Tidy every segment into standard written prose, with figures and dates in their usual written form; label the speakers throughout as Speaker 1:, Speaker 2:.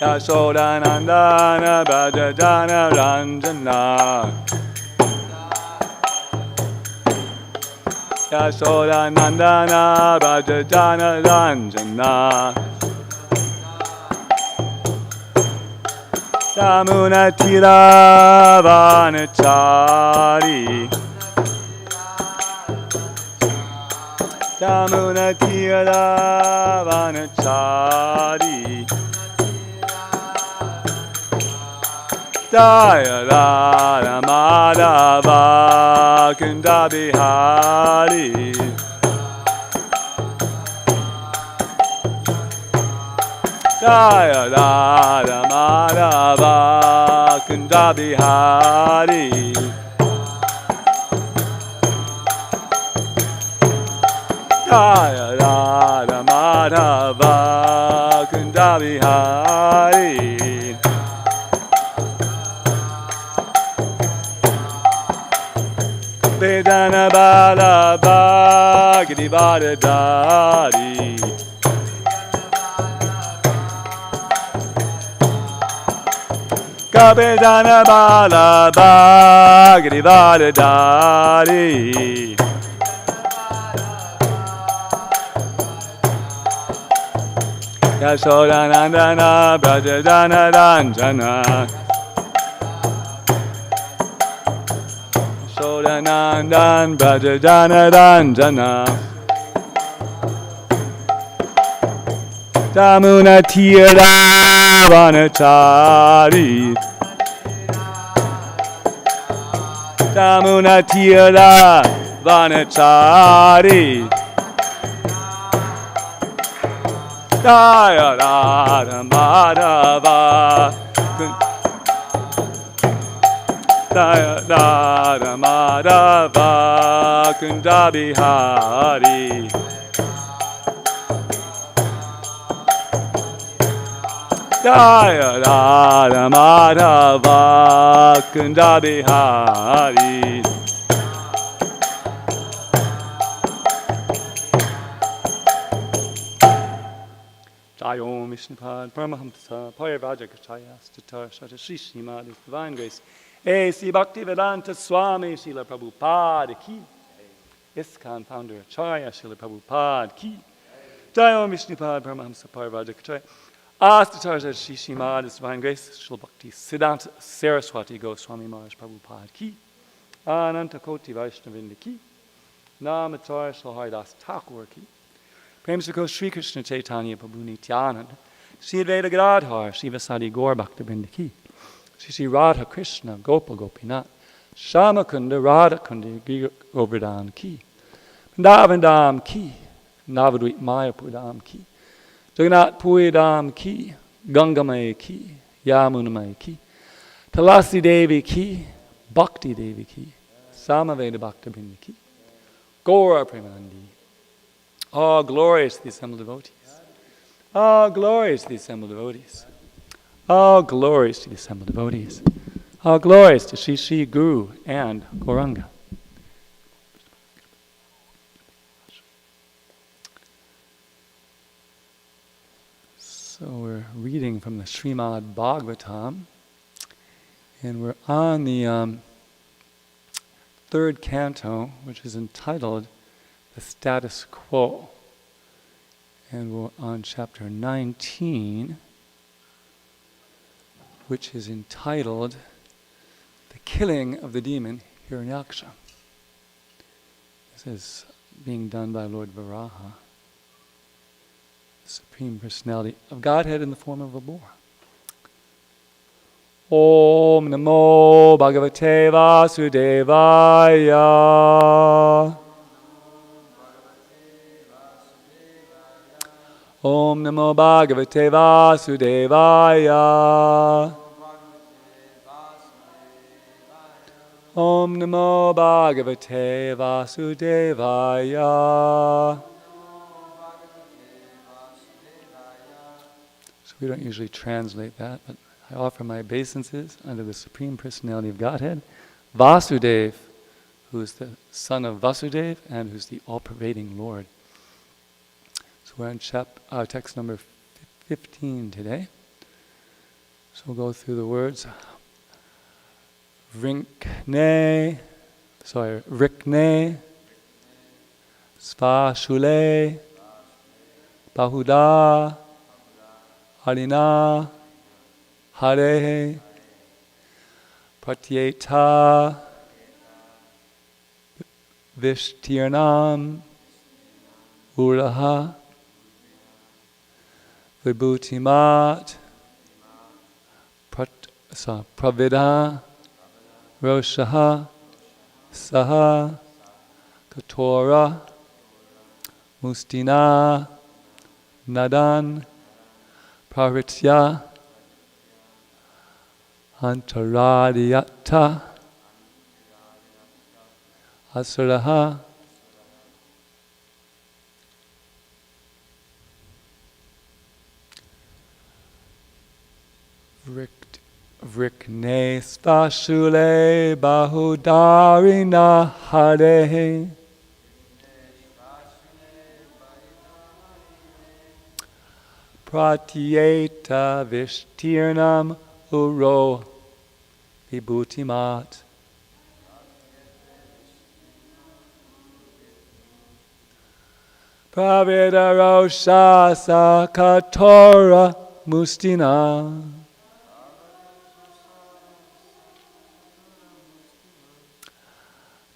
Speaker 1: Yashodanandana Brajajana Ranjana Yashodanandana Brajajana Ranjana Yamunatira Vanachari Yamunatira Vanachari Jaya Radha Madhava Kunda Bihari Jaya Radha Madhava Kunda Bihari Jaya Radha Madhava Kunda Bihari Vedana Bala Bhagavati Vadadari Kavedana Bala Bhagavati Vadadari Yashodanandana Brajajana Ranjana Yashodanandana Brajajana Ranjana Yamunatira Vanachari Yamunatira Vanachari Jaya Radha Madhava Jaya Radha Madhava Kunda Bihari Jaya Radha Madhava Kunda Bihari Om Vishnupad Paramahamsa Parivajrakachaya Statar Shata Shri Srimad is Divine Grace. A.C. Bhaktivedanta Swami Srila Prabhupada Ki. ISKCON Founder Acharya Srila Prabhupada Ki. Jai Om Vishnupad Paramahamsa Parivajrakachaya Statar Shata Shri Srimad is Divine Grace. Srila Bhakti Siddhanta Saraswati Goswami Maharaj Prabhupada Ki. Ananta Koti Vaishnavinda Ki. Namacharya Srila Haridas Thakur Ki. Prem Sako Sri Krishna Chaitanya Prabhu Nityananda Sri Advaita Gadadhar Sri Vasadi Gaur Bhakta Vrinda Ki Sri Radha Krishna Gopal Gopinath Shamakunda Radha Kundi Govardhan Ki Vrindavan Ki Navadvip Mayapur Dham Ki Jagannath Puri Dham Ki Gangamay Ki Yamunamay Ki Tulasi Devi Ki Bhakti Devi Ki Samaveda Bhakta Vrinda Ki Gaura Premanandi. All glorious to the assembled devotees. All glorious to the assembled devotees. All glorious to the assembled devotees. All glorious to Sri Sri Guru and Gauranga. So we're reading from the Srimad Bhāgavatam, and we're on the third canto, which is entitled The Status Quo. And we're on chapter 19, which is entitled The Killing of the Demon Hiranyaksha. This is being done by Lord Varaha, the Supreme Personality of Godhead in the form of a boar. Om Namo Bhagavate Vasudevaya. Om Namo Bhagavate Vasudevaya. Om Namo Bhagavate Vasudevaya. So we don't usually translate that, but I offer my obeisances under the Supreme Personality of Godhead, Vasudev, who is the son of Vasudev and who's the all-pervading Lord. So we're on text number 15 today. So we'll go through the words. Rikne, Svashule, Bahuda, Harina, Hare, Pratyeta, Vishtirnam, Uraha, Vibhutimat, Pravida, Roshaha, Saha, Katora, Mustina, Nadan, Paritya, Antaradiyata, Asuraha, Vrikne Svashule Bahudarina Hare Pratyeta Vishtirnam Uro Vibhutimat Pravidarosha Sakatora Mustina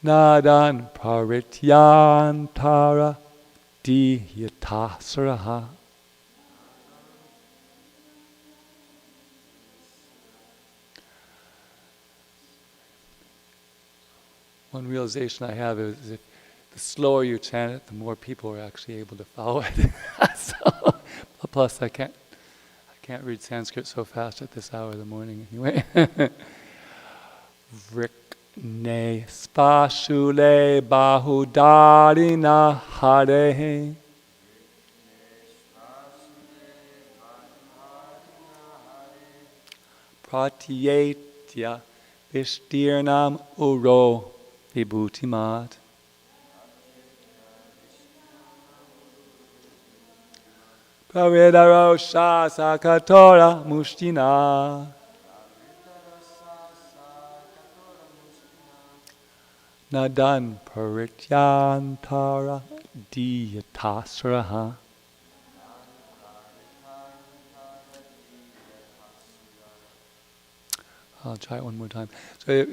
Speaker 1: Nadan Parityantara Diyatasaraha. One realization I have is that the slower you chant it, the more people are actually able to follow it. So, plus I can't read Sanskrit so fast at this hour of the morning anyway. Vrikne Spashule Bahudarina Hare Pratyetya Vishtirnam Uro Vibhutimat Pravidarosha Sakatora Mustina Nadan Parityantara Diyatasraha. I'll try it one more time. So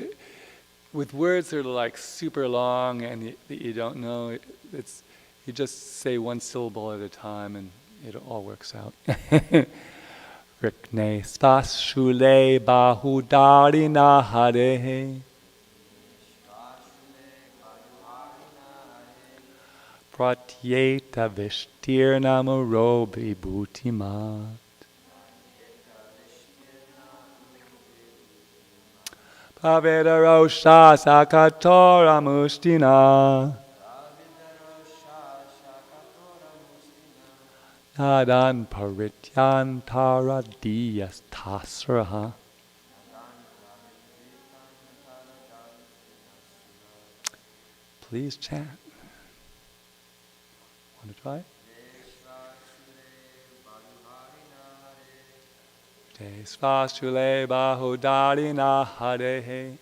Speaker 1: with words that are like super long and you don't know, it's you just say one syllable at a time and it all works out. Rikne Spashule Bahudarina Hare Pratyeta Vishtirnam Uro Vibhutimat Pravidarosha Sakatora Mustina Nadan Parityantara Diyastasraha. Please chant. Want to try? Svashule Bahudarina Hare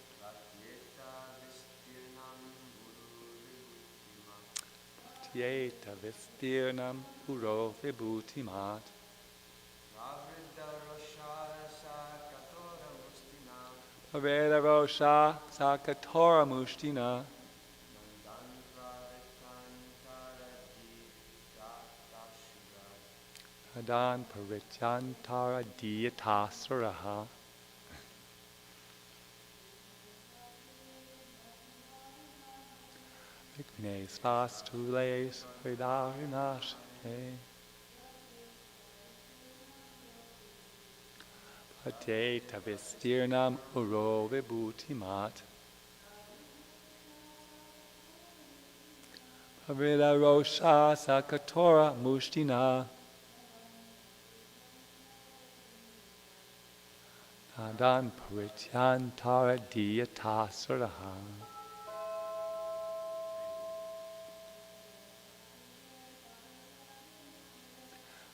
Speaker 1: Pratyeta Vistirnam Uro Vibhutimat Pravidarosha Sakatora Mustina Nadan Parityantara Diyatasaraha. Vikne Svastules Vedarinashe Pratyeta Vistirnam Uro Vibhutimat Pravidarosha Sakatora Mustina Nadan Parityantara Diyatasaraha.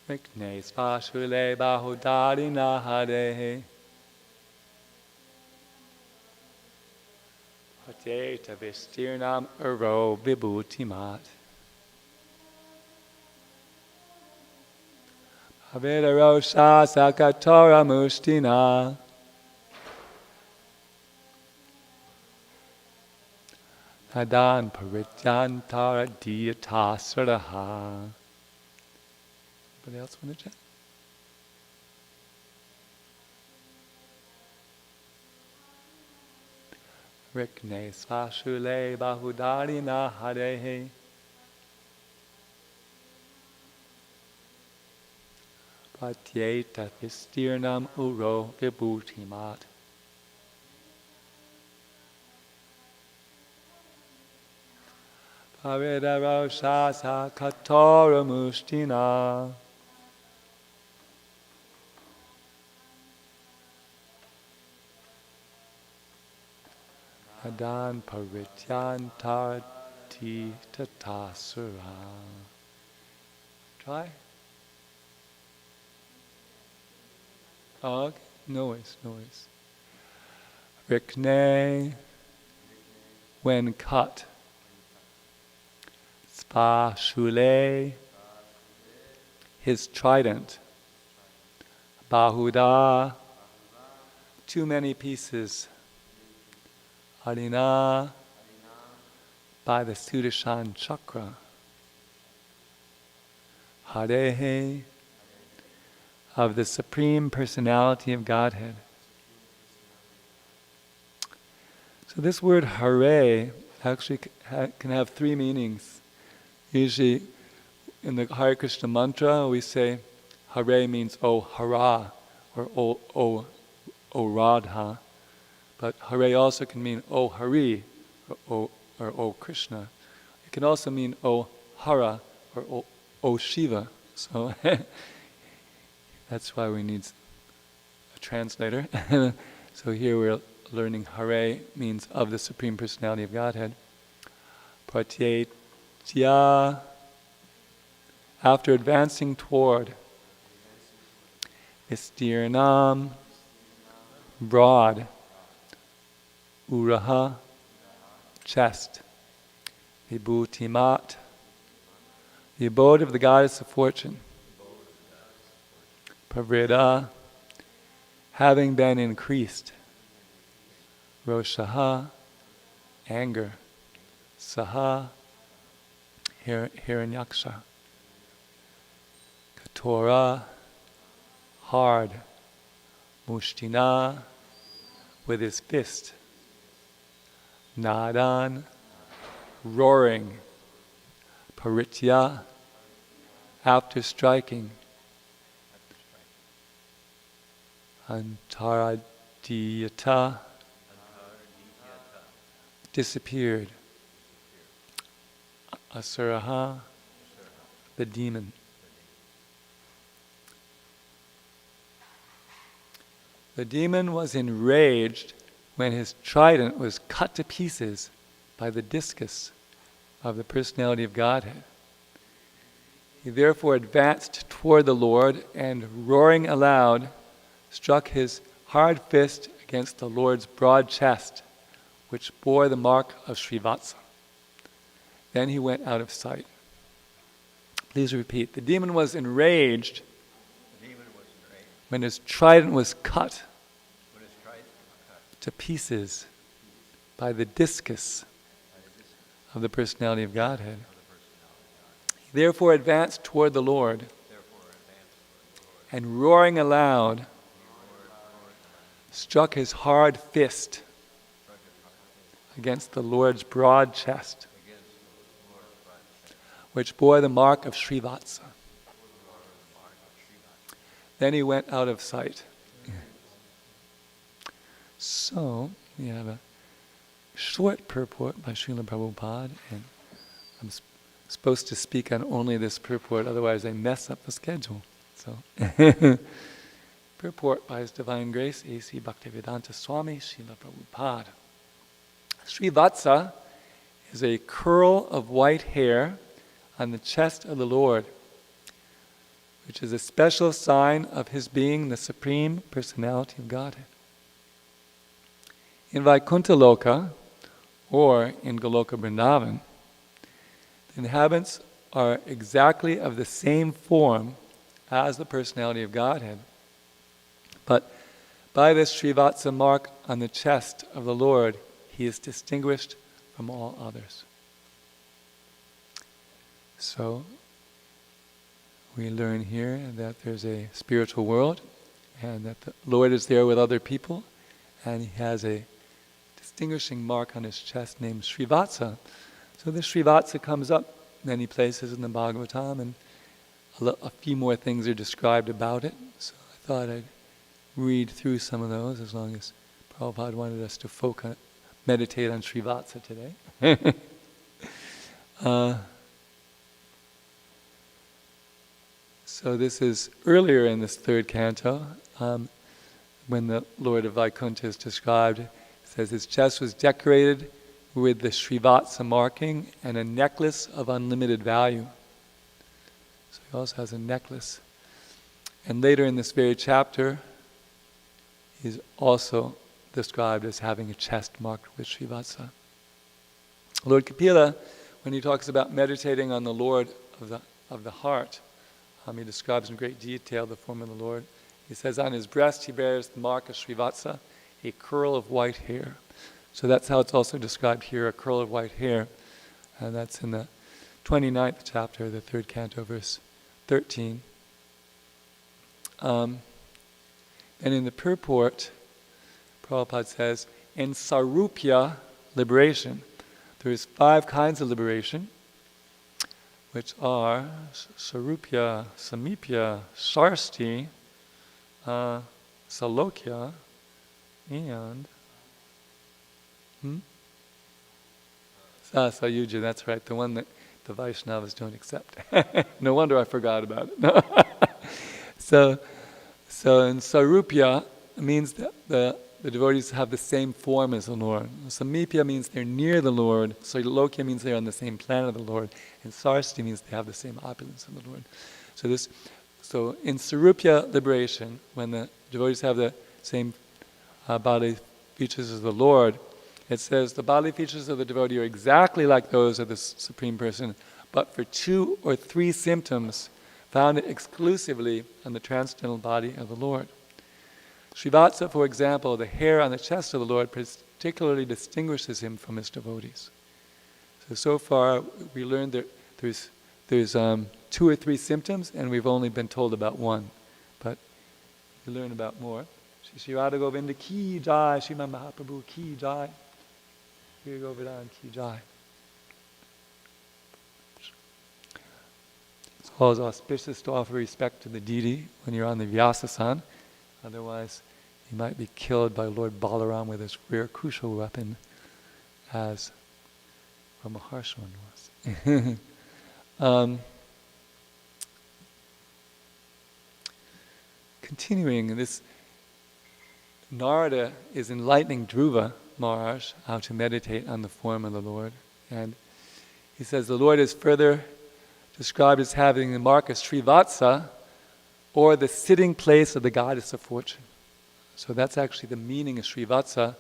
Speaker 1: Vikne Svashule Bahudarina Hare Pratyeta Vistirnam Uro Vibhutimat. Avidarosha Sakatora Mustina. Adan Parityantara Diyatasaraha. Anybody else want to chat? Rikne Svashule Bahudarina Harehe. Pratyeta Vistirnam Uro Vibhutimat. Pavidaro Shasa Katora Mustina. Adan Parityantarti Tatasura. Try? Oh, okay. Noise. Rikne, when cut. Spashule, his trident. Bahuda, too many pieces. Harina, by the Sudarshan chakra. Harehe, of the Supreme Personality of Godhead. So this word Hare actually can have three meanings. Usually in the Hare Krishna mantra we say Hare means O Hara or O Radha. But Hare also can mean O Hari or O Krishna. It can also mean O Hara or O Shiva. So that's why we need a translator. So here we're learning Hare means of the Supreme Personality of Godhead. Pratyetya, after advancing toward. Vistirnam, broad. Uraha, chest. Vibhutimat, the abode of the goddess of fortune. Pravrita, having been increased. Roshaha, anger. Saha, Hiranyaksha. Katora, hard. Mushtina, with his fist. Nadan, roaring. Paritya, after striking. Antaradiyata, disappeared. Asuraha, the demon. The demon was enraged when his trident was cut to pieces by the discus of the personality of Godhead. He therefore advanced toward the Lord and, roaring aloud, struck his hard fist against the Lord's broad chest, which bore the mark of Srivatsa. Then he went out of sight. Please repeat. The demon was enraged when his trident was cut to pieces by the discus of the personality of Godhead. He therefore advanced toward the Lord and, roaring aloud, struck his hard fist against the Lord's broad chest, which bore the mark of Srivatsa. Then he went out of sight. So, we have a short purport by Srila Prabhupada, and I'm supposed to speak on only this purport, otherwise I mess up the schedule. So, purport by His Divine Grace, A.C. Bhaktivedanta Swami Srila Prabhupada. Srivatsa is a curl of white hair on the chest of the Lord, which is a special sign of His being the Supreme Personality of Godhead. In Vaikuntha Loka, or in Goloka Vrindavan, the inhabitants are exactly of the same form as the personality of Godhead. But by this Srivatsa mark on the chest of the Lord, he is distinguished from all others. So, we learn here that there's a spiritual world, and that the Lord is there with other people, and he has a distinguishing mark on his chest named Srivatsa. So this Srivatsa comes up many places in the Bhāgavatam, and a few more things are described about it. So I thought I'd read through some of those, as long as Prabhupada wanted us to meditate on Srivatsa today. So this is earlier in this third canto, when the Lord of Vaikuntha is described. It says his chest was decorated with the Srivatsa marking and a necklace of unlimited value. So he also has a necklace. And later in this very chapter, he's also described as having a chest marked with Srivatsa. Lord Kapila, when he talks about meditating on the Lord of the heart, he describes in great detail the form of the Lord. He says, on his breast he bears the mark of Srivatsa, a curl of white hair. So that's how it's also described here, a curl of white hair. And that's in the 29th chapter, the third canto, verse 13. And in the purport, Prabhupada says, in Sarupya, liberation. There's 5 kinds of liberation, which are Sarupya, Samipya, Sarsti, Salokya, and Sayuja, that's right, the one that the Vaishnavas don't accept. No wonder I forgot about it. So in Sarupya, it means that the devotees have the same form as the Lord. Samipya means they're near the Lord. Salokya means they're on the same planet of the Lord. And Sarsti means they have the same opulence of the Lord. So in Sarupya liberation, when the devotees have the same bodily features as the Lord, it says the bodily features of the devotee are exactly like those of the Supreme Person, but for 2 or 3 symptoms found exclusively on the transcendental body of the Lord. Srivatsa, for example, the hair on the chest of the Lord particularly distinguishes him from his devotees. So far we learned that there's 2 or 3 symptoms, and we've only been told about 1. But we learn about more. Shri Radha Govinda ki jai, Srimad Mahaprabhu ki jai, Shri Govardhan ki jai. It's always auspicious to offer respect to the deity when you're on the Vyasasan. Otherwise, you might be killed by Lord Balaram with his rare Kusha weapon, as Maharshan was. Continuing, this Narada is enlightening Dhruva Maharaj how to meditate on the form of the Lord. And he says the Lord is further described as having the mark of Srivatsa, or the sitting place of the goddess of fortune. So that's actually the meaning of Srivatsa.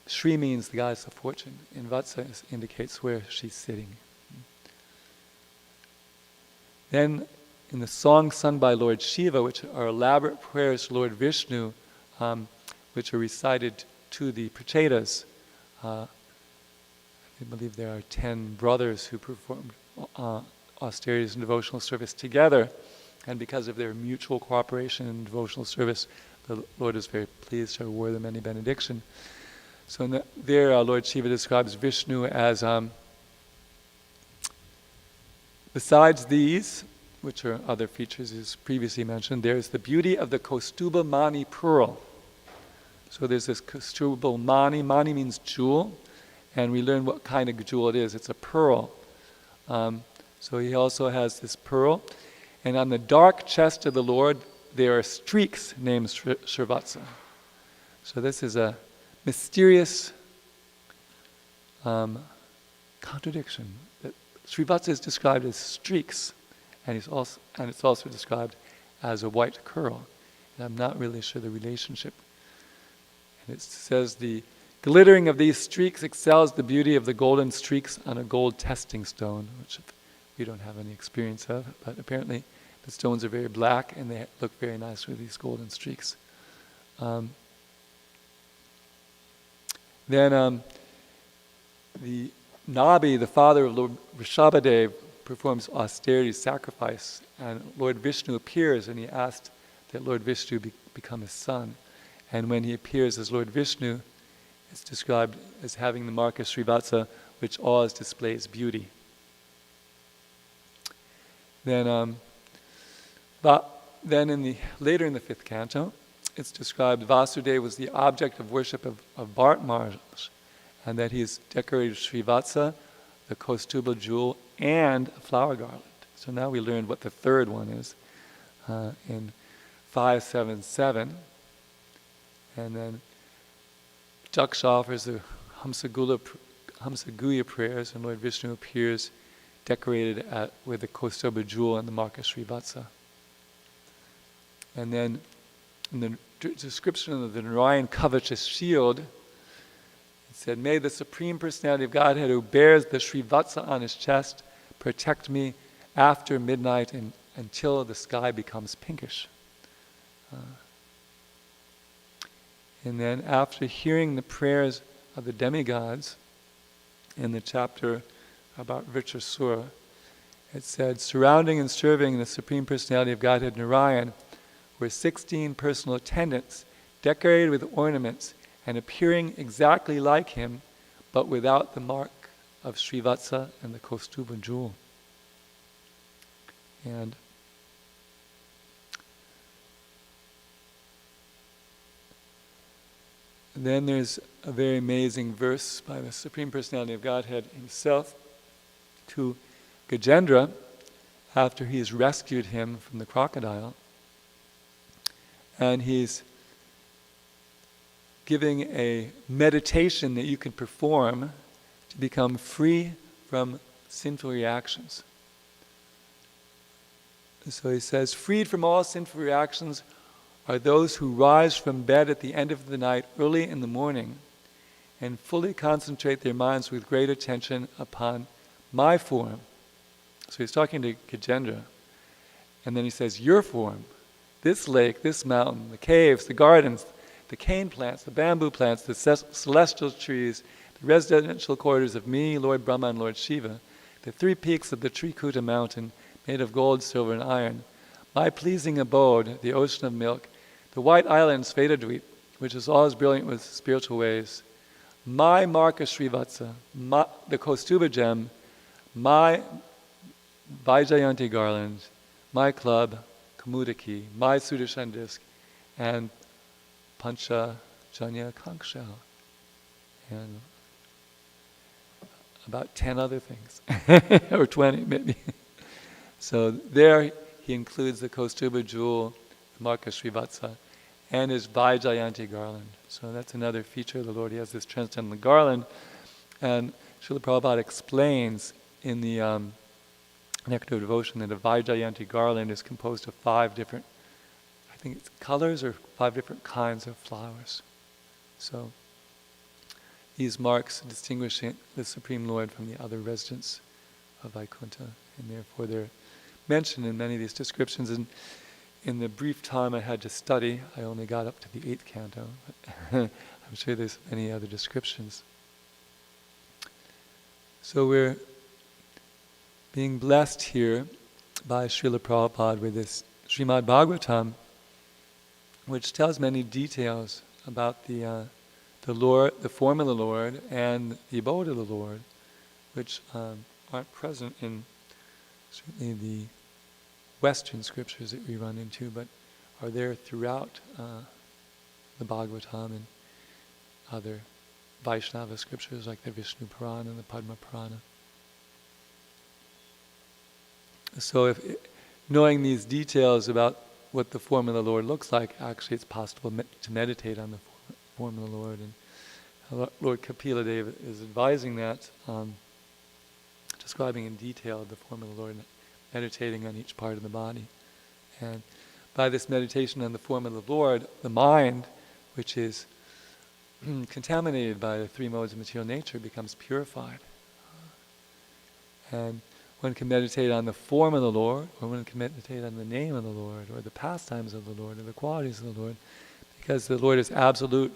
Speaker 1: Sri means the goddess of fortune, and Vatsa indicates where she's sitting. Then, in the songs sung by Lord Shiva, which are elaborate prayers to Lord Vishnu, which are recited to the Prachetas, I believe there are 10 brothers who performed austerities and devotional service together, and because of their mutual cooperation in devotional service, the Lord is very pleased to award them any benediction. So there Lord Shiva describes Vishnu as, besides these, which are other features as previously mentioned, there's the beauty of the Kaustuba Mani pearl. So there's this Kaustuba Mani. Mani means jewel, and we learn what kind of jewel it is. It's a pearl. So he also has this pearl. And on the dark chest of the Lord, there are streaks named Srivatsa. So this is a mysterious contradiction. That Srivatsa is described as streaks, and it's also described as a white curl. And I'm not really sure the relationship. And it says the Glittering of these streaks excels the beauty of the golden streaks on a gold testing stone, which we don't have any experience of, but apparently the stones are very black and they look very nice with these golden streaks. Then the Nabi, the father of Lord Rishabhadev, performs austerity sacrifice, and Lord Vishnu appears, and he asked that Lord Vishnu become his son. And when he appears as Lord Vishnu, it's described as having the mark of Srivatsa, which always displays beauty. Then later in the 5th canto, it's described Vasudeva was the object of worship of Bharat Maharaj, and that he's decorated Srivatsa, the Kaustuba jewel, and a flower garland. So now we learned what the third one is in 577. And then Daksha offers the Hamsaguya prayers, and Lord Vishnu appears decorated with the Kaustuba jewel and the mark of Srivatsa. And then in the description of the Narayan Kavacha shield, it said, "May the Supreme Personality of Godhead, who bears the Srivatsa on his chest, protect me after midnight and until the sky becomes pinkish." And then after hearing the prayers of the demigods in the chapter about Vritrasura, it said, surrounding and serving the Supreme Personality of Godhead Narayan were 16 personal attendants, decorated with ornaments and appearing exactly like him, but without the mark of Srivatsa and the Kaustuba jewel. And then there's a very amazing verse by the Supreme Personality of Godhead himself to Gajendra after he's rescued him from the crocodile. And he's giving a meditation that you can perform to become free from sinful reactions. So he says, freed from all sinful reactions are those who rise from bed at the end of the night, early in the morning, and fully concentrate their minds with great attention upon my form. So he's talking to Gajendra. And then he says, your form, this lake, this mountain, the caves, the gardens, the cane plants, the bamboo plants, the celestial trees, the residential quarters of me, Lord Brahma and Lord Shiva, the 3 peaks of the Trikuta mountain made of gold, silver, and iron, my pleasing abode, the ocean of milk, the white island Svetadweep, which is always brilliant with spiritual waves, my mark of Srivatsa, the Kaustuba gem, my Vaijayanti garland, my club, Kamudaki, my Sudarshan disc, and Pancha Janya conch shell, and about 10 other things, or 20 maybe. So there he includes the Kaustuba jewel, the mark of Srivatsa, and his Vaijayanti garland. So that's another feature of the Lord. He has this transcendental garland, and Srila Prabhupada explains in the Nectar of Devotion that a Vaijayanti garland is composed of 5 different, I think it's colors or 5 different kinds of flowers. So these marks distinguish the Supreme Lord from the other residents of Vaikuntha, and therefore they're mentioned in many of these descriptions. And in the brief time I had to study, I only got up to the 8th canto, but I'm sure there's many other descriptions. So we're being blessed here by Srila Prabhupada with this Srimad Bhāgavatam, which tells many details about the Lord, the form of the Lord, and the abode of the Lord, which aren't present in certainly the Western scriptures that we run into, but are there throughout the Bhāgavatam and other Vaishnava scriptures like the Vishnu Purana and the Padma Purana. So knowing these details about what the form of the Lord looks like, actually it's possible to meditate on the form of the Lord. And Lord Kapila Deva is advising that, describing in detail the form of the Lord, meditating on each part of the body. And by this meditation on the form of the Lord, the mind, which is
Speaker 2: contaminated by the three modes of material nature becomes purified. And one can meditate on the form of the Lord, or one can meditate on the name of the Lord, or the pastimes of the Lord, or the qualities of the Lord. Because the Lord is absolute,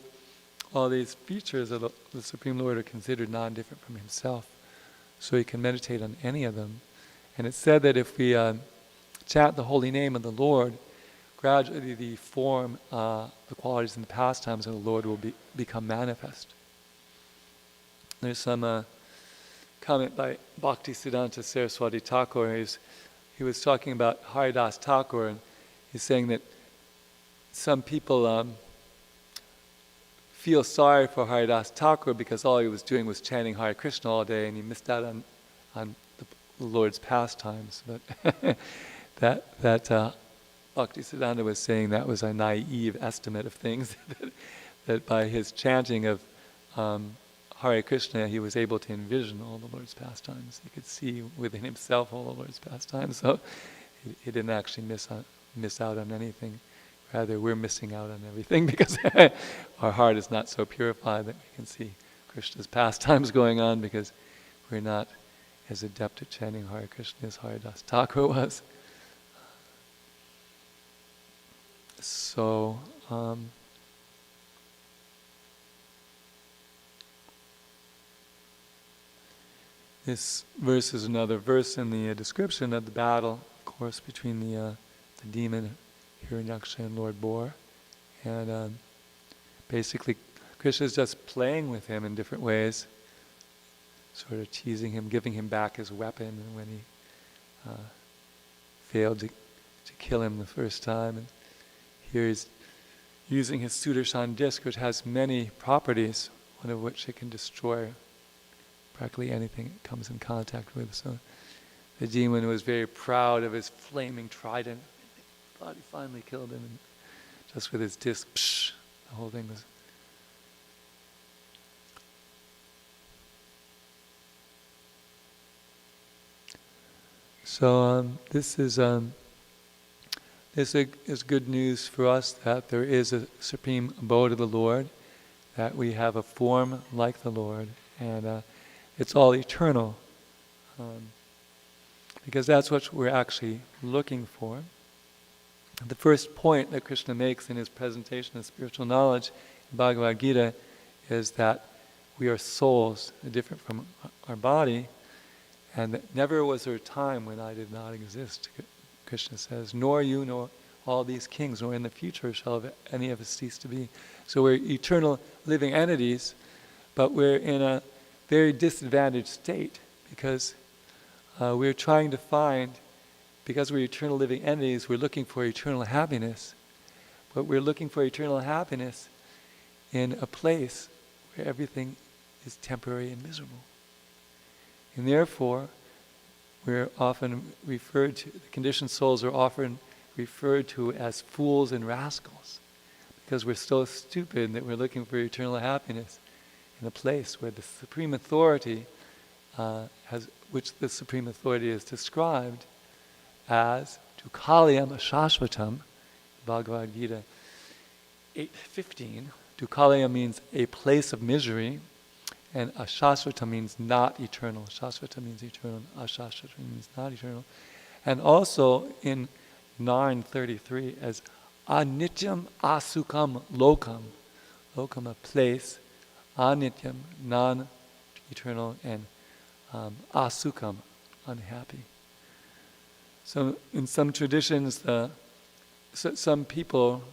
Speaker 2: all these features of the Supreme Lord are considered non-different from Himself. So you can meditate on any of them. And it's said that if we chant the holy name of the Lord, gradually the form, the qualities and the pastimes of the Lord will become manifest. There's some comment by Bhaktisiddhanta Saraswati Thakur. He was talking about Haridas Thakur, and he's saying that some people feel sorry for Haridas Thakur because all he was doing was chanting Hare Krishna all day, and he missed out on the Lord's pastimes. But that Bhaktisiddhanta was saying that was a naive estimate of things, that by his chanting of Hare Krishna, he was able to envision all the Lord's pastimes. He could see within himself all the Lord's pastimes. So he didn't actually miss out on anything. Rather, we're missing out on everything because our heart is not so purified that we can see Krishna's pastimes going on, because we're not as adept at chanting Hare Krishna as Haridas Thakur was. So, this verse is another verse in the description of the battle, of course, between the demon Hiranyaksha and Lord Boar. And basically, Krishna is just playing with him in different ways, sort of teasing him, giving him back his weapon, and when he failed to kill him the first time. And here he's using his Sudarshan disc, which has many properties, one of which it can destroy practically anything it comes in contact with. So the demon was very proud of his flaming trident. He thought he finally killed him, and just with his disc, the whole thing was. So this is good news for us, that there is a supreme abode of the Lord, that we have a form like the Lord, and it's all eternal, because that's what we're actually looking for. The first point that Krishna makes in his presentation of spiritual knowledge in Bhagavad Gita is that we are souls, different from our body, and that never was there a time when I did not exist, Krishna says, nor you, nor all these kings, nor in the future shall any of us cease to be. So we're eternal living entities, but we're in a very disadvantaged state, because we're trying to find, because we're eternal living entities, we're looking for eternal happiness, but we're looking for eternal happiness in a place where everything is temporary and miserable. And therefore, we're often referred to, the conditioned souls are often referred to as fools and rascals, because we're so stupid that we're looking for eternal happiness in a place where the supreme authority which the supreme authority is described as Dukkhalayam Ashashvatam, Bhagavad Gita 8:15. Dukkhalayam means a place of misery, and Ashashvata means not eternal. Shashvata means eternal, Ashashvata means not eternal. And also in 9:33 as Anityam Asukam Lokam. Lokam, a place, Anityam, non-eternal, and Asukam, unhappy. So in some traditions, some people,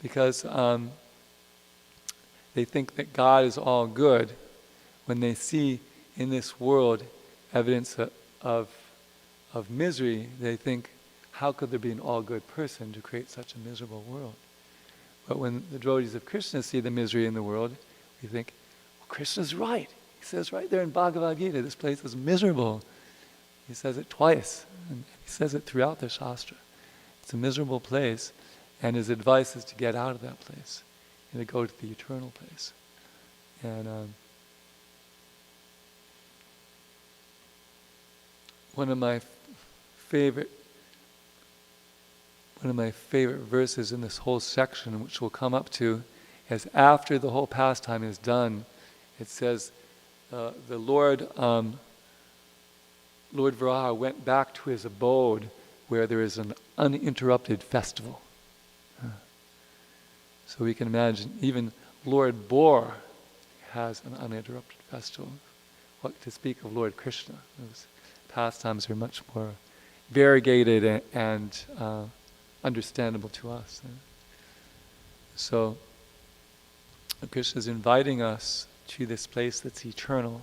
Speaker 2: because they think that God is all good, when they see in this world evidence of misery, they think, how could there be an all-good person to create such a miserable world? But when the devotees of Krishna see the misery in the world, we think, well, Krishna's right. He says right there in Bhagavad Gita, this place is miserable. He says it twice, and he says it throughout the Shastra. It's a miserable place, and his advice is to get out of that place and to go to the eternal place. And one of my favorite verses in this whole section, which we'll come up to, as after the whole pastime is done, it says the Lord Varaha went back to his abode where there is an uninterrupted festival. So we can imagine even Lord Bor has an uninterrupted festival. What to speak of Lord Krishna? Those pastimes are much more variegated and understandable to us. So Krishna is inviting us to this place that's eternal,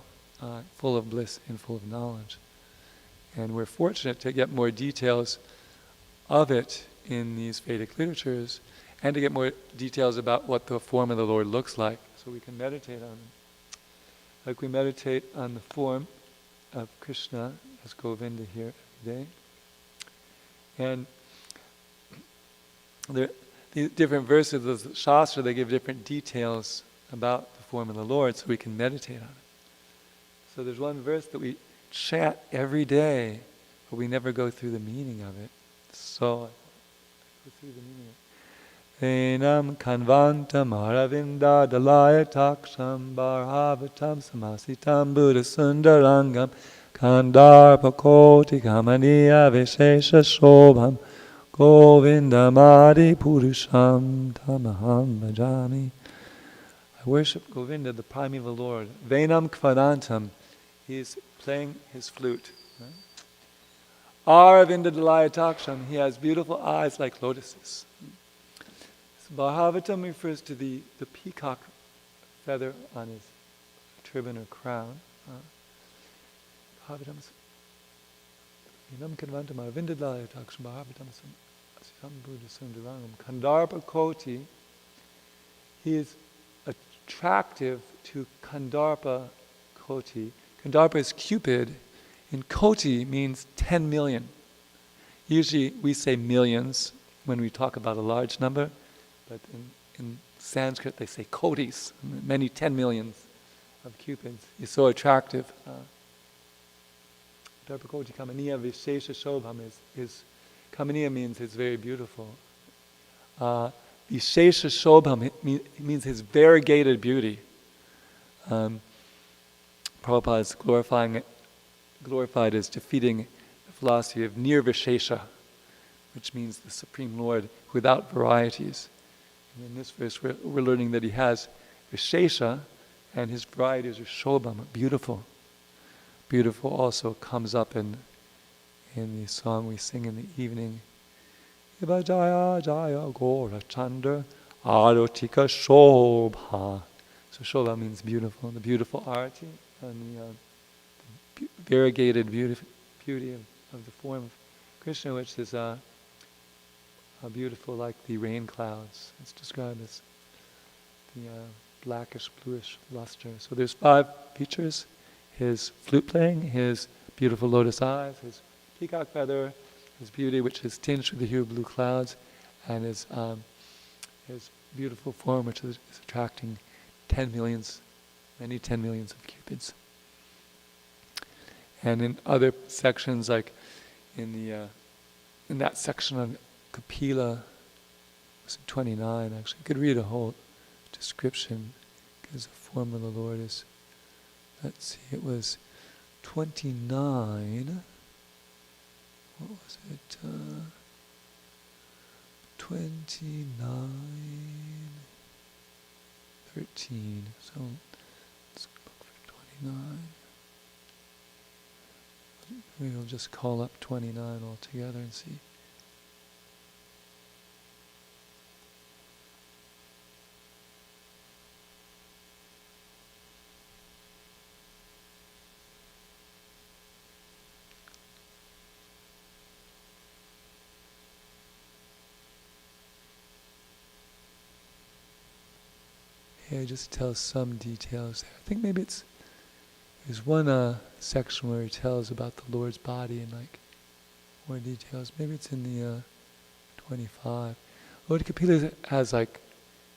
Speaker 2: full of bliss and full of knowledge. And we're fortunate to get more details of it in these Vedic literatures, and to get more details about what the form of the Lord looks like, so we can meditate on it. Like we meditate on the form of Krishna as Govinda here every day. And the different verses of the Shastra, they give different details about the form of the Lord, so we can meditate on it. So there's one verse that we chant every day, but we never go through the meaning of it. So I go through the meaning of it. Enam kanvantam aravinda dalaya taksham bharavatam samasitam buddha sundarangam kandarpa koti kamaniya vishesha shobham govindamadi purusham tamaham bhajami. I worship Govinda, the primeval Lord. Venam kvanantam, he is playing his flute. Right? Aravinda dalaya taksham, he has beautiful eyes like lotuses. Bhāgavatam refers to the peacock feather on his turban or crown. Bhāgavatam Kandarpa Koti, he is attractive to Kandarpa Koti. Kandarpa is Cupid, and Koti means 10 million. Usually we say millions when we talk about a large number, but in Sanskrit they say kotis, many 10 millions of cupids. He's so attractive. Darpakoti kamaniya vishesha shobham is kamaniya means it's very beautiful. Vishesha shobham it means his variegated beauty. Prabhupada is glorified as defeating the philosophy of nirvishesha, which means the Supreme Lord without varieties. And in this verse we're learning that he has Vishesha, and his varieties are Shobham, beautiful. Beautiful also comes up in the song we sing in the evening. Iva Jaya Jaya Gora Chandra Arotika Shobha. So Shobha means beautiful, the beautiful arati, and the variegated beauty of the form of Krishna, which is beautiful like the rain clouds. It's described as the blackish, bluish luster. So there's 5 features: his flute playing, his beautiful lotus eyes, his peacock feather, his beauty which is tinged with the hue of blue clouds, and his beautiful form which is attracting many 10 millions of cupids. And in other sections, like in that section on Kapila, was 29 actually. You could read a whole description, because the form of the Lord is, let's see, it was 29, what was it, 29, 13, so let's look for 29. We'll just call up 29 altogether and see. Here just tells some details there. I think maybe there's one section where he tells about the Lord's body and like more details. Maybe it's in the 25. Lord Kapila has like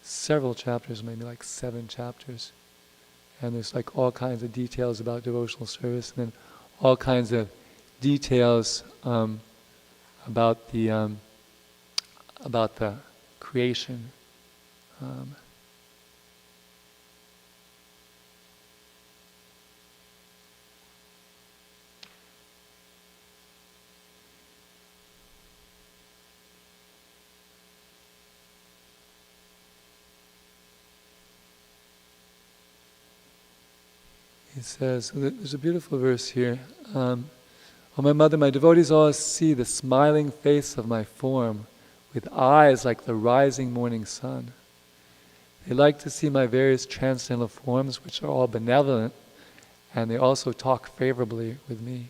Speaker 2: several chapters, maybe like 7 chapters. And there's like all kinds of details about devotional service, and then all kinds of details about the creation. says, there's a beautiful verse here. Oh my mother, my devotees always see the smiling face of my form with eyes like the rising morning sun. They like to see my various transcendental forms, which are all benevolent, and they also talk favorably with me.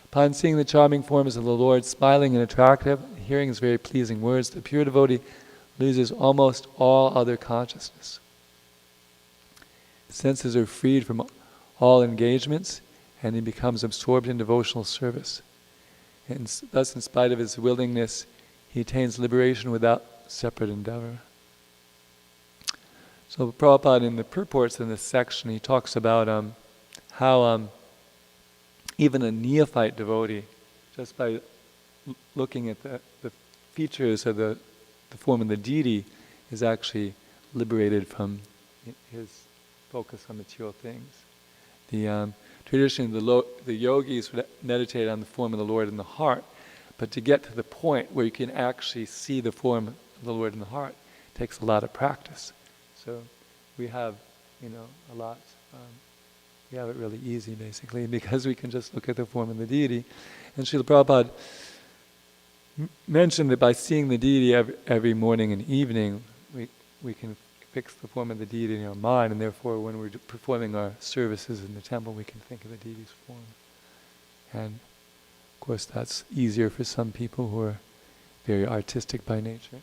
Speaker 2: Upon seeing the charming forms of the Lord, smiling and attractive, hearing his very pleasing words, the pure devotee loses almost all other consciousness. His senses are freed from all engagements, and he becomes absorbed in devotional service. And thus, in spite of his willingness, he attains liberation without separate endeavor. So Prabhupada, in the purports in this section, he talks about how even a neophyte devotee, just by looking at the features of the form of the deity, is actually liberated from his focus on material things. The traditionally, the yogis would meditate on the form of the Lord in the heart, but to get to the point where you can actually see the form of the Lord in the heart takes a lot of practice. So we have, a lot. We have it really easy, basically, because we can just look at the form of the deity. And Srila Prabhupada mentioned that by seeing the deity every morning and evening, we can fix the form of the deity in our mind, and therefore when we're performing our services in the temple, we can think of the deity's form. And of course that's easier for some people who are very artistic by nature.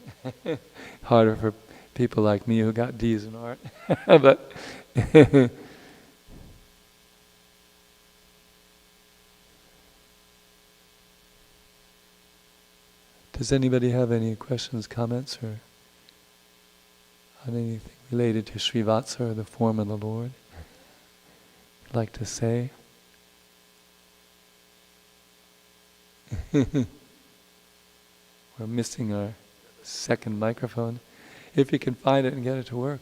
Speaker 2: Harder for people like me who got D's in art. But does anybody have any questions, comments, or on anything related to Srivatsa or the form of the Lord you'd like to say? We're missing our second microphone. If you can find it and get it to work.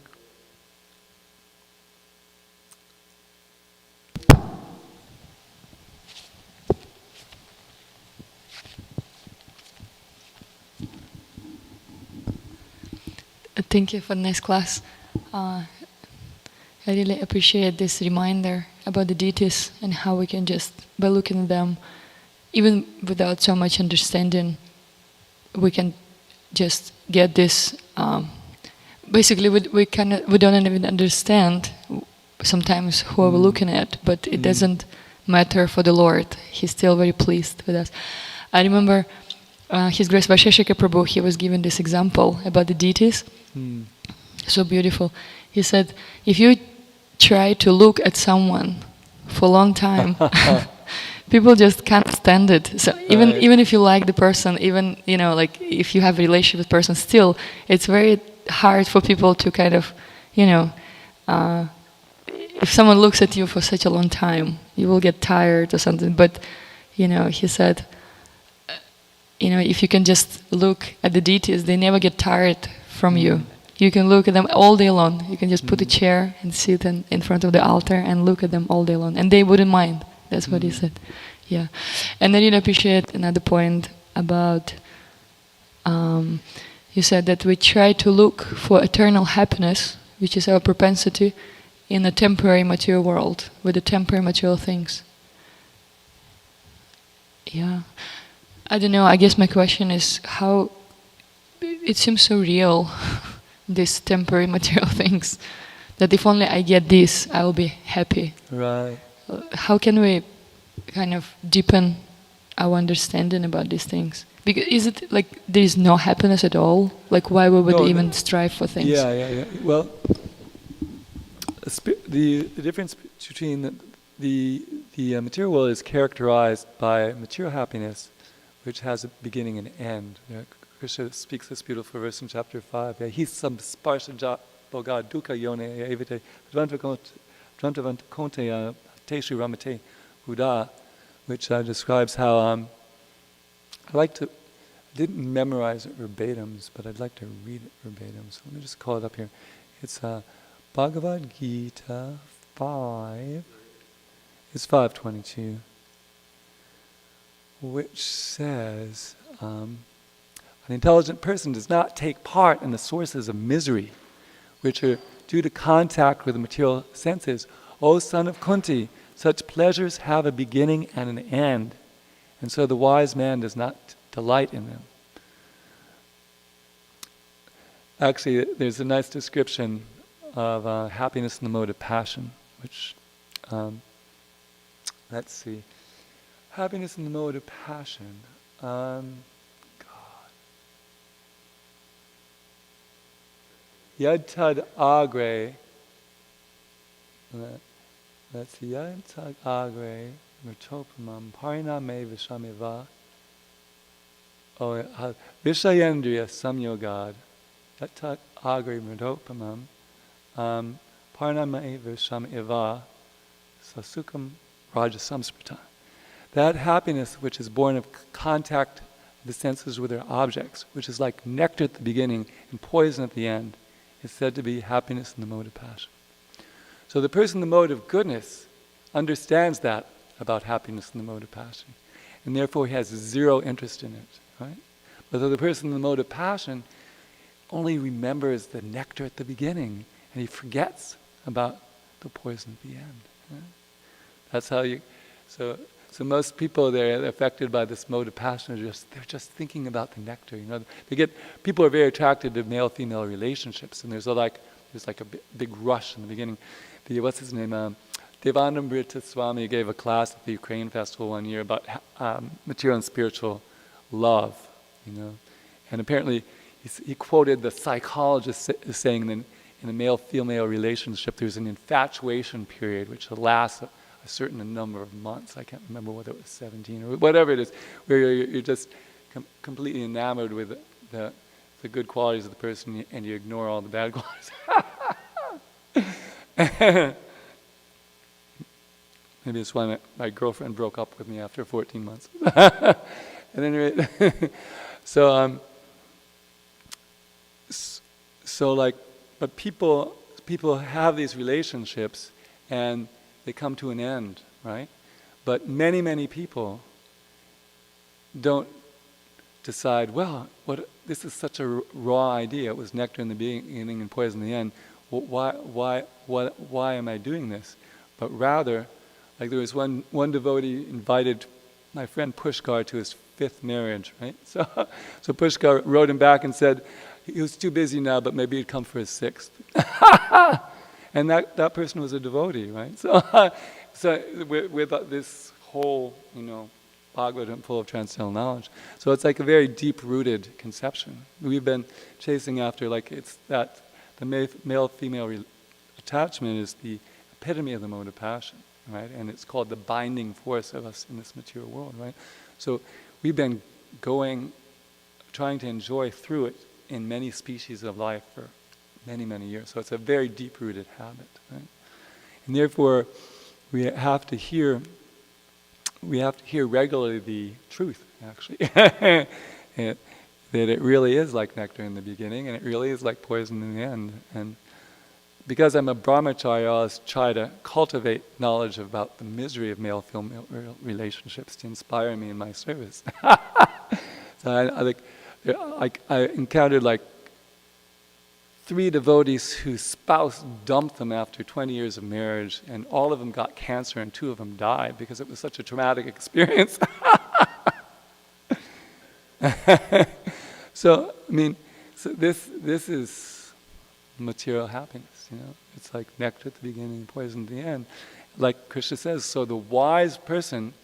Speaker 3: Thank you for the nice class. I really appreciate this reminder about the deities and how we can just, by looking at them, even without so much understanding, we can just get this. Basically, we don't even understand sometimes who we're looking at, but it doesn't matter for the Lord. He's still very pleased with us. I remember His Grace Vaisheshika Prabhu, he was given this example about the deities. So beautiful. He said, if you try to look at someone for a long time, people just can't stand it. So even if you like the person, even like if you have a relationship with the person, still it's very hard for people to kind of, if someone looks at you for such a long time, you will get tired or something. But he said, if you can just look at the deities, they never get tired from you. You can look at them all day long. You can just put a chair and sit in front of the altar and look at them all day long. And they wouldn't mind. That's what he said. Yeah. And I really appreciate another point about, you said that we try to look for eternal happiness, which is our propensity, in a temporary material world, with the temporary material things. Yeah. I don't know, I guess my question is how it seems so real, these temporary material things, that if only I get this, I will be happy.
Speaker 2: Right.
Speaker 3: How can we kind of deepen our understanding about these things? Because is it like there is no happiness at all? Like why we would even strive for things?
Speaker 2: Yeah. Well, the difference between the material world is characterized by material happiness, which has a beginning and end. Krishna speaks this beautiful verse in chapter 5. Hisam sparsha boga dukkha yone evite dvantavanta teshu ramate buddha, which describes how I didn't memorize it verbatim, but I'd like to read it verbatim. So let me just call it up here. It's Bhagavad Gita 5. It's 5:22, which says, an intelligent person does not take part in the sources of misery, which are due to contact with the material senses, O son of Kunti, such pleasures have a beginning and an end, and so the wise man does not delight in them. Actually, there's a nice description of happiness in the mode of passion, which, let's see, happiness in the mode of passion. Yad tad agre. Let's see. Yad tad agre mritopamam pariname vishamiva. Oh, Vishayendriya samyogad. Yad tad agre mritopamam pariname vishamiva sasukam rajasamsprita. That happiness which is born of contact of the senses with their objects, which is like nectar at the beginning and poison at the end, is said to be happiness in the mode of passion. So the person in the mode of goodness understands that about happiness in the mode of passion, and therefore he has zero interest in it, right? But the person in the mode of passion only remembers the nectar at the beginning, and he forgets about the poison at the end. Right? That's how you. So most people, they're affected by this mode of passion. They're just thinking about the nectar. You know, people are very attracted to male-female relationships, and there's like a big rush in the beginning. What's his name? Devanamrita Swami gave a class at the Ukraine Festival one year about material and spiritual love. You know, and apparently he quoted the psychologist saying that in a male-female relationship, there's an infatuation period which lasts a certain number of months. I can't remember whether it was 17 or whatever it is, where you're just completely enamored with the good qualities of the person and you ignore all the bad qualities. Maybe that's why my girlfriend broke up with me after 14 months. At any rate, but people have these relationships and they come to an end, right? But many people don't decide, well, this is such a raw idea. It was nectar in the beginning and poison in the end. Why am I doing this? But rather, like there was one devotee invited my friend Pushkar to his 5th marriage, right? So Pushkar wrote him back and said he was too busy now, but maybe he'd come for his 6th. And that person was a devotee, right? So with this whole, Bhāgavatam full of transcendental knowledge. So it's like a very deep-rooted conception. We've been chasing after, it's that the male-female attachment is the epitome of the mode of passion, right? And it's called the binding force of us in this material world, right? So we've been trying to enjoy through it in many species of life for many years. So it's a very deep-rooted habit, right? And therefore, we have to hear regularly the truth, actually, that it really is like nectar in the beginning, and it really is like poison in the end. And because I'm a brahmachari, I always try to cultivate knowledge about the misery of male-female relationships to inspire me in my service. So I encountered 3 devotees whose spouse dumped them after 20 years of marriage, and all of them got cancer and 2 of them died because it was such a traumatic experience. So this is material happiness, It's like nectar at the beginning, poison at the end. Like Krishna says, so the wise person,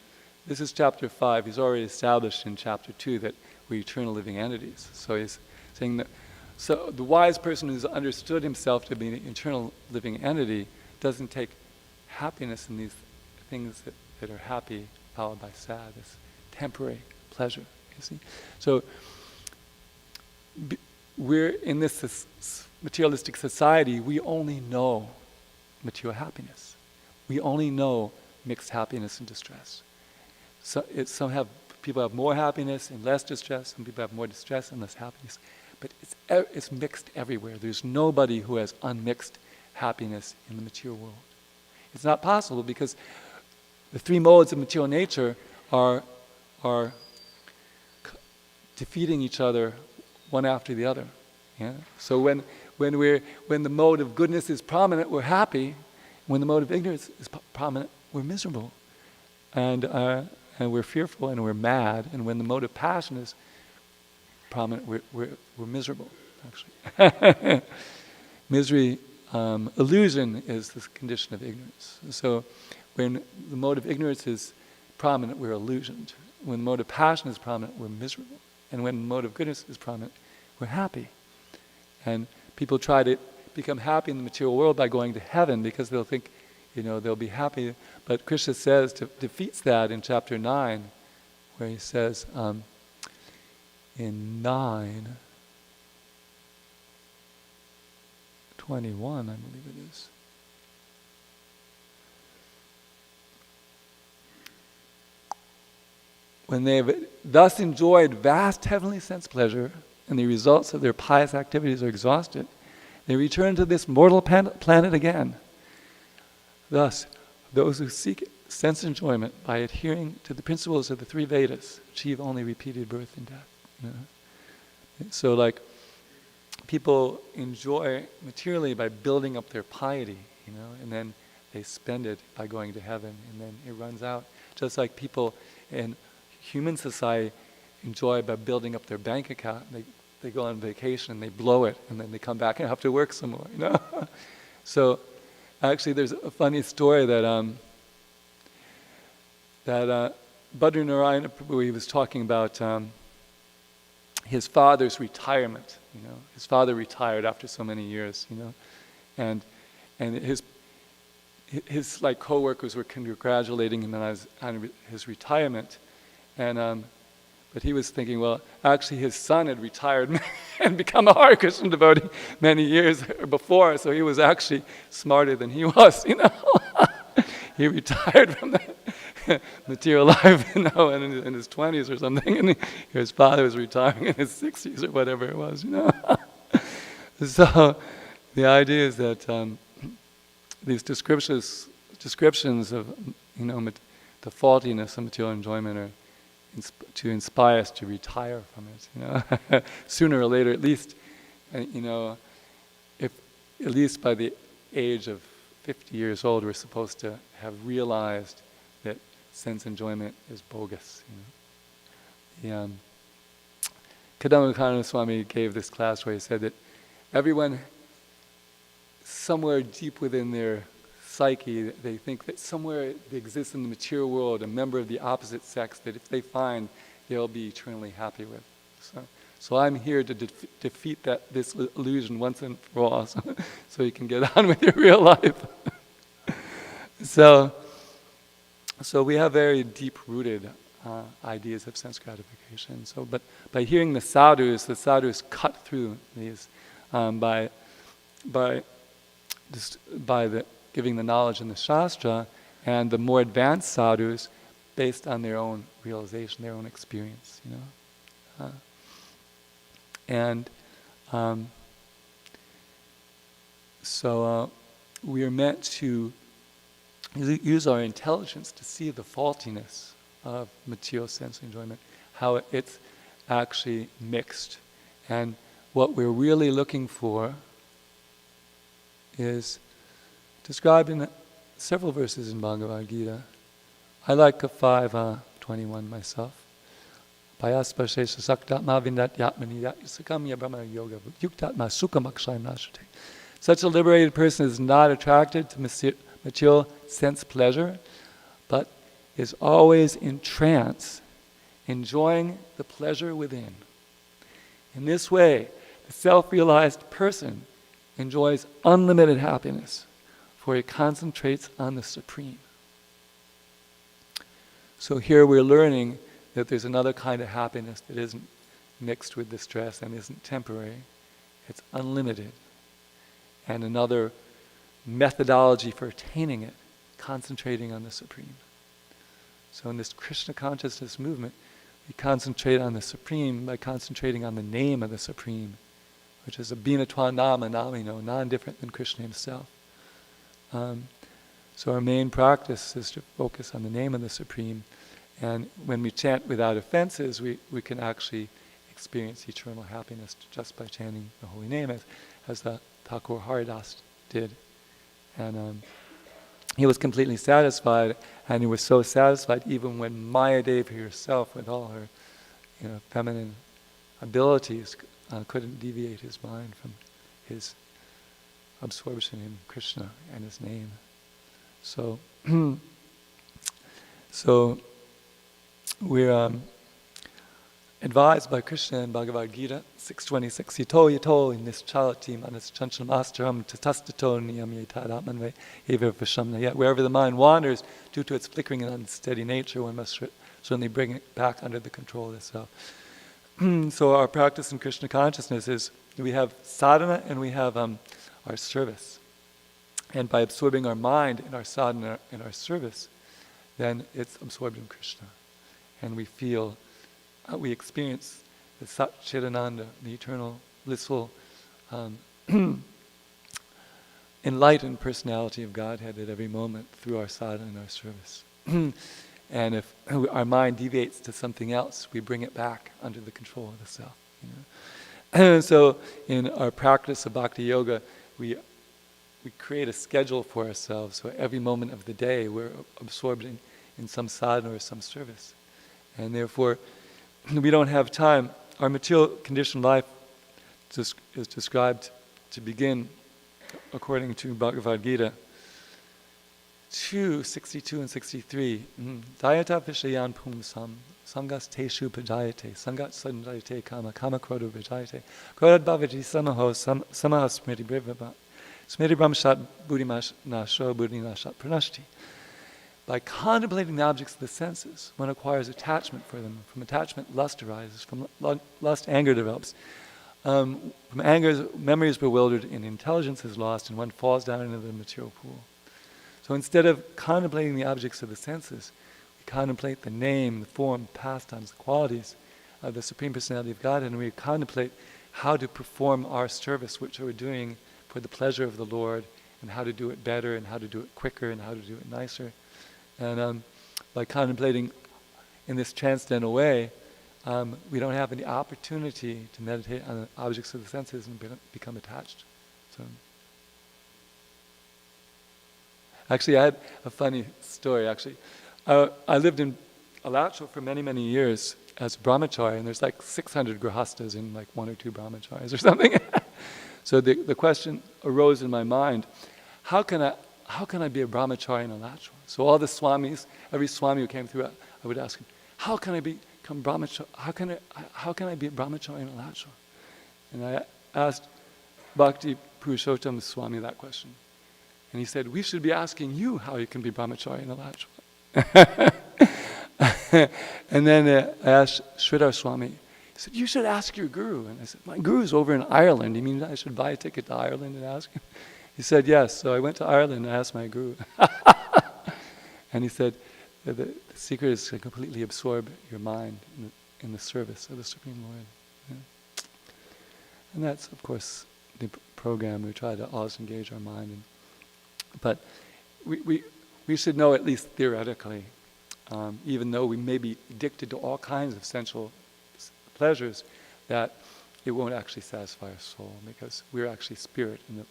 Speaker 2: this is chapter 5, he's already established in chapter 2 that we're eternal living entities. So he's saying that so the wise person who's understood himself to be an eternal living entity doesn't take happiness in these things that are happy followed by sad, this temporary pleasure, you see. So we're in this materialistic society, we only know material happiness. We only know mixed happiness and distress. So people have more happiness and less distress, some people have more distress and less happiness. But it's mixed everywhere. There's nobody who has unmixed happiness in the material world. It's not possible because the 3 modes of material nature are defeating each other one after the other. Yeah? So when the mode of goodness is prominent, we're happy, when the mode of ignorance is prominent, we're miserable. And we're fearful and we're mad. And when the mode of passion is prominent, we're miserable, actually. Misery, illusion is the condition of ignorance. So when the mode of ignorance is prominent, we're illusioned. When the mode of passion is prominent, we're miserable. And when the mode of goodness is prominent, we're happy. And people try to become happy in the material world by going to heaven because they'll think, they'll be happy. But Krishna says, defeats that in chapter 9, where he says, in 9:21, I believe it is. When they have thus enjoyed vast heavenly sense pleasure and the results of their pious activities are exhausted, they return to this mortal planet again. Thus, those who seek sense enjoyment by adhering to the principles of the three Vedas achieve only repeated birth and death. So like, people enjoy materially by building up their piety, and then they spend it by going to heaven, and then it runs out. Just like people in human society enjoy by building up their bank account. They go on vacation and they blow it, and then they come back and have to work some more. So, actually, there's a funny story that Bhadra Narayana Prabhu, he was talking about his father's retirement. His father retired after so many years. And his like co-workers were congratulating him on his retirement. And but he was thinking, well, actually his son had retired and become a Hare Krishna devotee many years before, so he was actually smarter than he was, He retired from the material life, in his 20s or something, and his father was retiring in his 60s or whatever it was, So the idea is that these descriptions of, the faultiness of material enjoyment are to inspire us to retire from it, sooner or later, at least, if at least by the age of 50 years old, we're supposed to have realized that sense enjoyment is bogus. Kadamba Swami gave this class where he said that everyone, somewhere deep within their psyche, they think that somewhere they exist in the material world, a member of the opposite sex that if they find, they'll be eternally happy with. So I'm here to defeat this illusion once and for all, so you can get on with your real life. So we have very deep-rooted ideas of sense gratification. But by hearing the sadhus cut through these by giving the knowledge in the Shastra, and the more advanced sadhus based on their own realization, their own experience, So we are meant to use our intelligence to see the faultiness of material sense enjoyment, how it's actually mixed. And what we're really looking for is described in several verses in Bhagavad Gita. I like 5:21 myself. Payaspashesha saktatma vindatyatmani yasakamya brahma yoga yuktatma sukhamakshayam nashate. Such a liberated person is not attracted to material sense pleasure, but is always in trance, enjoying the pleasure within. In this way, the self-realized person enjoys unlimited happiness, for he concentrates on the Supreme. So here we're learning that there's another kind of happiness that isn't mixed with distress and isn't temporary. It's unlimited. And another methodology for attaining it, concentrating on the Supreme. So in this Krishna consciousness movement, we concentrate on the Supreme by concentrating on the name of the Supreme, which is a Binatwa Nama Namino, non-different than Krishna himself. So our main practice is to focus on the name of the Supreme, and when we chant without offenses, we can actually experience eternal happiness just by chanting the holy name, as the Thakur Haridas did. And he was completely satisfied, and he was so satisfied even when Mayadevi herself, with all her feminine abilities, couldn't deviate his mind from his absorption in Krishna and his name. So, we're advised by Krishna in Bhagavad Gita 6:26, yato nischalati manas chanchalaastram tatastato niyam yatad eva vashamna. Yet wherever the mind wanders, due to its flickering and unsteady nature, one must certainly bring it back under the control of the self. So our practice in Krishna consciousness is we have sadhana and we have our service. And by absorbing our mind in our sadhana and our service, then it's absorbed in Krishna. And we feel, we experience the Sat Chidananda, the eternal, blissful, enlightened personality of Godhead at every moment through our sadhana and our service. And if our mind deviates to something else, we bring it back under the control of the self. And so in our practice of bhakti yoga, we create a schedule for ourselves. So every moment of the day, we're absorbed in some sadhana or some service. And therefore, we don't have time. Our material conditioned life is described to begin, according to Bhagavad Gita 2:62 and 63. Dayata vishayan pumsam sangas teshu pajayate sangat sandayate kama kama krodo vijayate krodad bhavati samaho samaha smriti brivava smriti brahmashat buddhimash nasho buddhi nashat pranashti. By contemplating the objects of the senses, one acquires attachment for them. From attachment, lust arises. From lust, anger develops. From anger, memory is bewildered and intelligence is lost, and one falls down into the material pool. So instead of contemplating the objects of the senses, we contemplate the name, the form, the pastimes, the qualities of the Supreme Personality of Godhead, and we contemplate how to perform our service, which we're doing for the pleasure of the Lord, and how to do it better, and how to do it quicker, and how to do it nicer. And by contemplating in this transcendental way, we don't have any opportunity to meditate on the objects of the senses and become attached. So, actually, I had a funny story. Actually, I lived in Alachua for many, many years as a brahmachari, and there's like 600 grahastas in like 1 or 2 brahmacharis or something. So the question arose in my mind: how can I be a brahmachari in Alachua? So all the swamis, every swami who came through, I would ask him, how can I become brahmachari? How can I be a brahmachari in Alachua? And I asked Bhakti Purushottam Swami that question. And he said, we should be asking you how you can be brahmachari in Alachua. And then I asked Sridhar Swami, he said, you should ask your guru. And I said, my guru's over in Ireland. You mean I should buy a ticket to Ireland and ask him? He said, yes. So I went to Ireland and asked my guru. And he said, the secret is to completely absorb your mind in the service of the Supreme Lord. Yeah. And that's, of course, the program. We try to always engage our mind in. But we should know, at least theoretically, even though we may be addicted to all kinds of sensual pleasures, that it won't actually satisfy our soul, because we're actually spirit, and the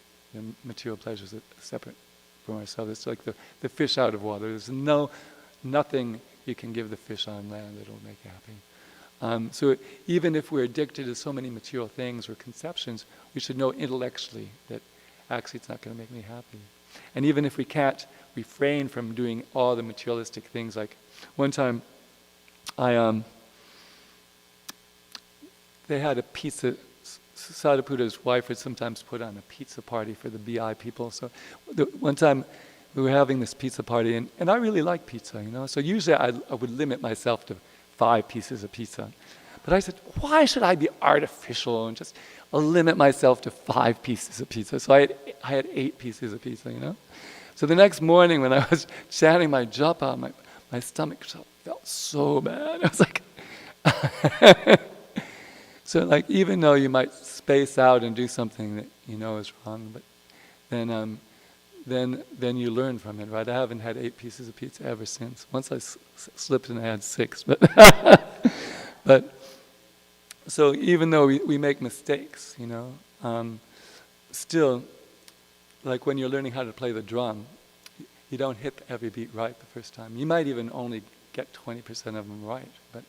Speaker 2: material pleasures are separate from ourselves. It's like the fish out of water. There's nothing you can give the fish on land that will make you happy. So even if we're addicted to so many material things or conceptions, we should know intellectually that actually it's not going to make me happy. And even if we can't refrain from doing all the materialistic things, like one time they had a pizza. Sadhaputa's wife would sometimes put on a pizza party for the BI people. So one time we were having this pizza party, and I really like pizza, So usually I would limit myself to 5 pieces of pizza. But I said, why should I be artificial and just limit myself to 5 pieces of pizza? So I had 8 pieces of pizza, So the next morning when I was chanting my japa, my stomach felt so bad. I was like... So like, even though you might space out and do something that you know is wrong, but then you learn from it, right? I haven't had 8 pieces of pizza ever since. Once I slipped and I had 6, but so even though we make mistakes, still, like when you're learning how to play the drum, you don't hit every beat right the first time. You might even only get 20% of them right, but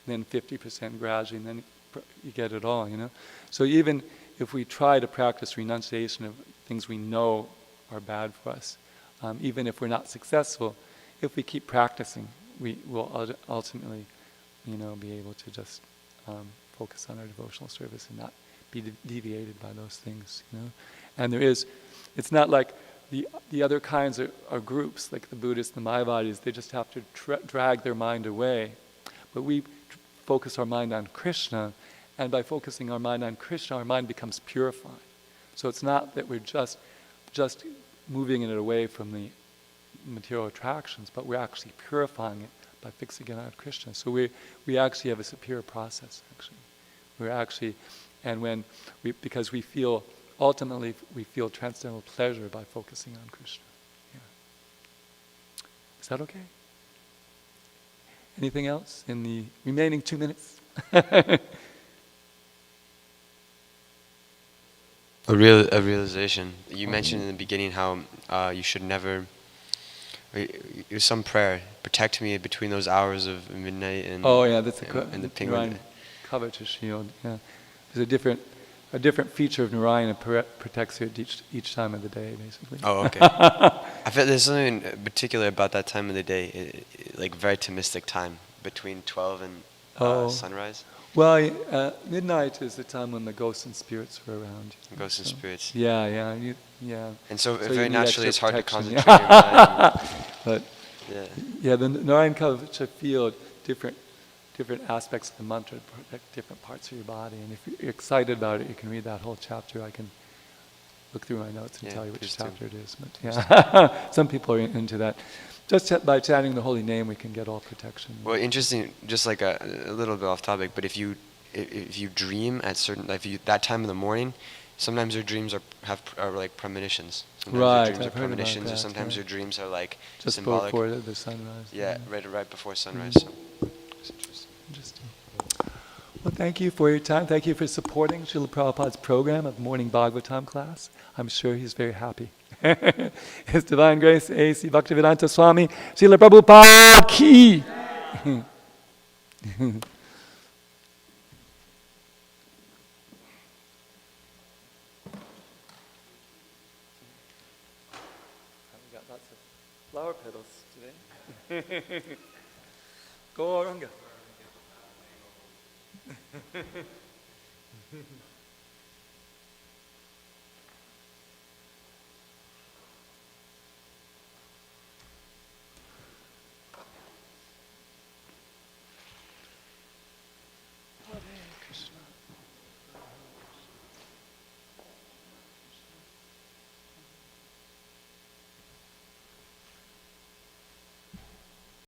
Speaker 2: then 50% gradually, and then you get it all, you know. So even if we try to practice renunciation of things we know are bad for us, even if we're not successful, if we keep practicing, we will ultimately, be able to just focus on our devotional service and not be deviated by those things, you know. And it's not like the other kinds are groups, like the Buddhists, the Mayavadis, they just have to drag their mind away. But we focus our mind on Krishna, and by focusing our mind on Krishna, our mind becomes purified. So it's not that we're just moving it away from the material attractions, but we're actually purifying it by fixing it on Krishna. So we actually have a superior process, actually. We're actually, and because we feel, ultimately we feel transcendental pleasure by focusing on Krishna. Yeah. Is that okay? Anything else in the remaining 2 minutes?
Speaker 4: A realization. You mentioned in the beginning how you should never. It was some prayer. Protect me between those hours of midnight and.
Speaker 2: Oh yeah, that's
Speaker 4: and the
Speaker 2: Narayan Kavach shield. Yeah, there's a different feature of Narayana protects you at each time of the day, basically.
Speaker 4: Oh, okay. I feel there's something particular about that time of the day, like very Thomistic time between 12 and sunrise.
Speaker 2: Well, midnight is the time when the ghosts and spirits are around.
Speaker 4: Ghosts and spirits.
Speaker 2: Yeah.
Speaker 4: And so very
Speaker 2: you need
Speaker 4: naturally,
Speaker 2: extra
Speaker 4: it's hard to
Speaker 2: protection.
Speaker 4: concentrate your mind.
Speaker 2: But
Speaker 4: Yeah.
Speaker 2: the Narayan Kavacha field, different aspects of the mantra protect different parts of your body. And if you're excited about it, you can read that whole chapter. I can look through my notes and tell you which chapter it is. But yeah, some people are into that. Just by chanting the holy name, we can get all protection.
Speaker 4: Well, interesting. Just like a little bit off topic, but if you dream at certain, that time of the morning, sometimes your dreams are like premonitions. Sometimes
Speaker 2: Right,
Speaker 4: your dreams
Speaker 2: I've
Speaker 4: are
Speaker 2: heard about
Speaker 4: premonitions, or
Speaker 2: that,
Speaker 4: sometimes your dreams are like
Speaker 2: just
Speaker 4: symbolic.
Speaker 2: before the sunrise.
Speaker 4: Yeah, right before sunrise. So it's interesting.
Speaker 2: Interesting. Well, thank you for your time. Thank you for supporting Srila Prabhupada's program of morning Bhagavatam class. I'm sure he's very happy. His Divine Grace, A.C. Bhaktivedanta Swami, Srila Prabhupada ki. We got lots of flower petals today. Gauranga.